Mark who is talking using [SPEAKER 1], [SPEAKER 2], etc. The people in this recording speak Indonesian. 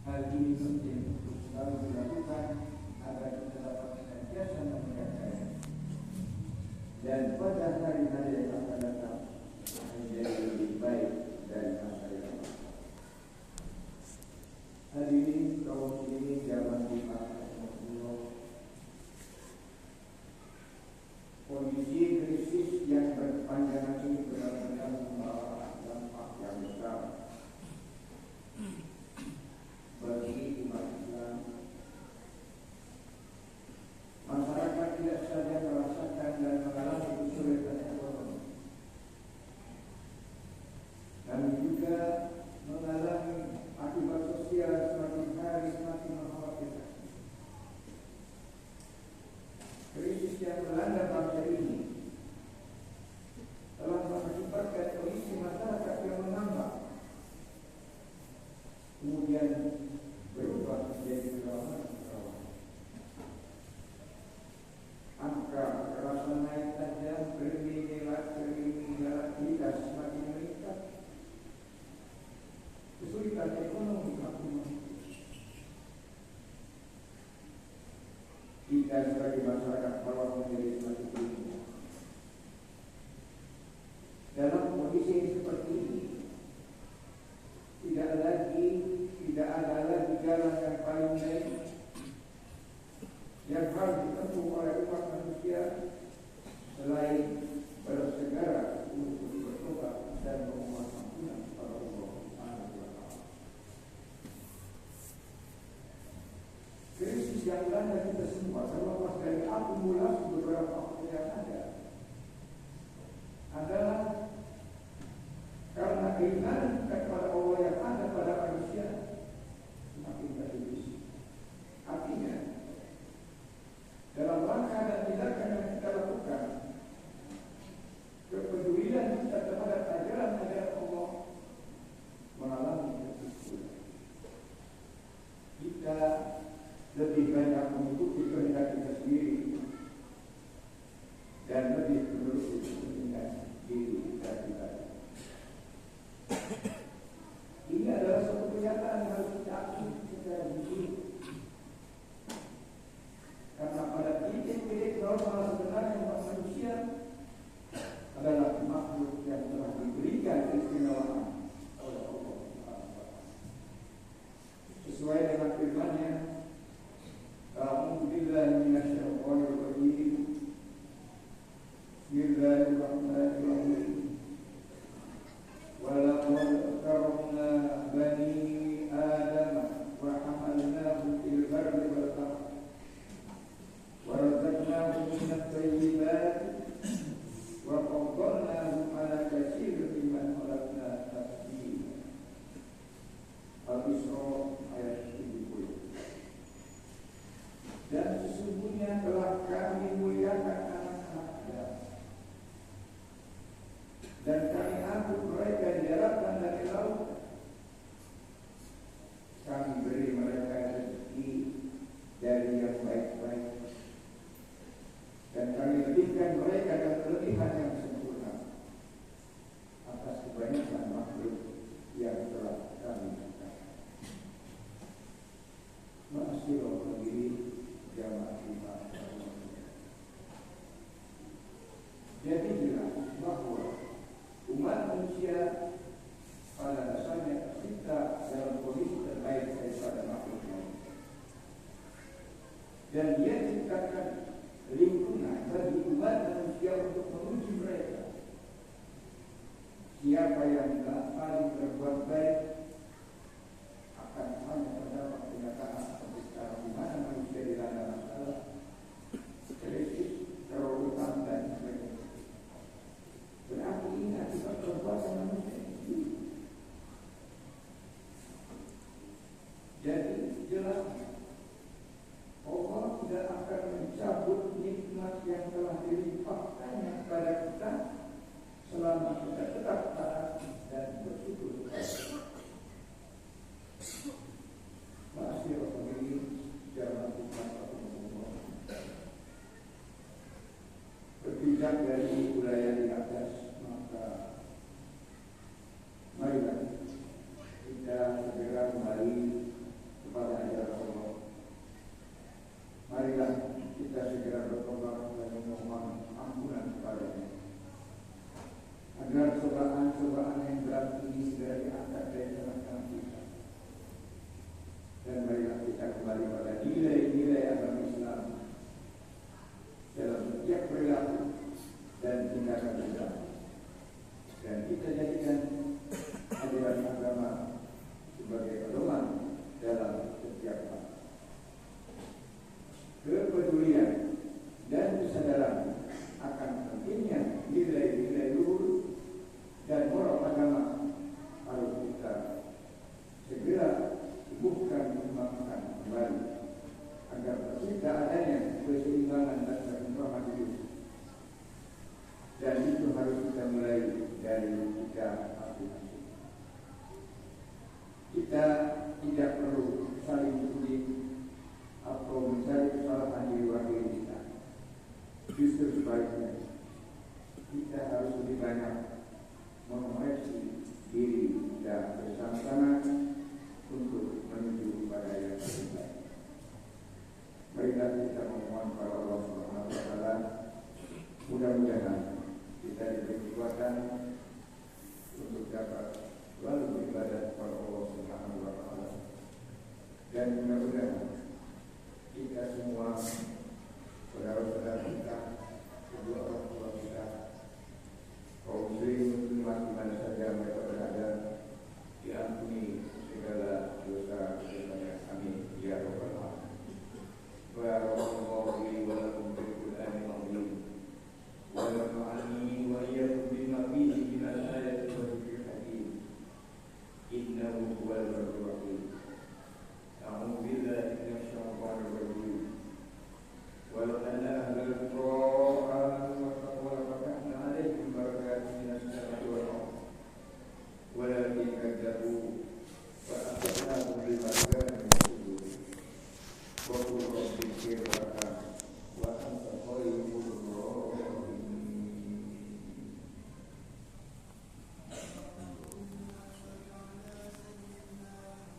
[SPEAKER 1] Hal ini penting untuk selalu dilakukan agar kita dapat senantiasa meningkatkannya. Dan pada hari-hari yang akan datang menjadi lebih baik dari masa yang lalu. Hari ini kaum muslimin zaman dipakai kondisi krisis yang berkepanjangan ini benar-benar membawa dampak yang besar bagi umat Islam. Masyarakat tidak saja merasakan dan mengalami kesulitan ekonomi, namun juga mengalami akibat sosial semakin hari semakin mengkhawatirkan. Krisis yang melanda bangsa ini telah mengakibatkan kondisi masyarakat yang menambah, kemudian berubah menjadi kerawanan. Angka kekerasan naik tajam, kriminalitas semakin meningkat, kesulitan ekonomi makin meningkat. Kita sebagai masyarakat bawah menjadi semakin tinggi. Dalam kondisi yang seperti ini, tidak ada lagi jalan yang paling baik yang harus ditempuh oleh umat manusia selain bersegera untuk bertobat dan memohon ampunan kepada Allah Subhanahu wa Ta'ala. Krisis yang melanda kita semua terlepas dari akumulasi beberapa faktor yang ada adalah karena keimanan kepada Allah yang ada pada manusia semakin terhibis. Artinya, dalam langkah dan tindakan yang kita lakukan, kepedulian kita terhadap ajaran-ajaran Allah mengalami kesulitan. Kita lebih banyak mengikuti kehendak kita sendiri dan lebih menelusuri kepentingan diri kita pribadi. Ini adalah satu kenyataan yang harus kita akui secara jujur. Karena pada titik-titik normal sebenarnya manusia adalah makhluk yang telah diberikan keistimewaan oleh Allah. Sesuai dengan firman-Nya, A'udzu billahi minasyaitonir rajim. Bismillahirrahmanirrahim. Walaqad karramna bani Adam wa hamalnahum fil barri wal bahri warazaqnahum minat thayyibat wa faddalnahum ala katsirin mimman khalaqna tafdila. Al-Isra ayat 70. Dan sesungguhnya telah kami muliakan anak-anak Adam, dan kami angkut mereka di daratan dan di lautan. Kami beri mereka rezeki dari yang baik-baik, dan kami lebihkan mereka dan kelebihan yang sempurna atas kebanyakan makhluk yang telah kami ciptakan. Ma'asyiral hadirin jamaah iman. Jadi jelas bahwa umat manusia pada dasarnya tercipta dalam kondisi terbaik daripada makhluk lain, dan Dia ciptakan lingkungan bagi umat manusia untuk menguji mereka. Siapa yang paling berbuat baik akan hanya mendapat kenyataan seperti sekarang, di mana manusia dilanda masalah, krisis, kerobohan dan sebagainya. Berarti ini akibat perbuatan manusia ini. Jadi jelas Allah tidak akan mencabut nikmat yang telah dilimpahkannya kepada kita selama kita tetap taat dan ajaran agama sebagai pedoman dalam setiap hal. Kepedulian dan kesadaran akan pentingnya nilai-nilai luhur dan moral agama harus kita segera tumbuhkan kembangkan kembali agar tercipta adanya keseimbangan dan keseimbangan hidup. Dan itu harus kita mulai dari kita masing-masing. Kita tidak perlu saling tuding atau mencari kesalahan di luar diri kita. Justru sebaliknya, kita harus lebih banyak mengoreksi diri kita bersama-sama untuk menuju kepada yang lebih baik. Marilah kita memohon kepada Allah Subhanahu wa taala, mudah-mudahan kita diberi kekuatan untuk dapat selalu beribadah kepada Allah Subhanahu wa taala. Dan mudah-mudahan kita semua, saudara-saudara kita, kedua orang tua kita, kaum muslim muslimat di mana saja mereka berada, diampuni segala dosa-dosanya. Amin ya rabbal alamin. Barakallahu li wa lakum bil Qur'anil azim wa nafa'ani wa iyyakum bima fihi min al-ayati wa dhikril hakim. Innahu huwal ghafurur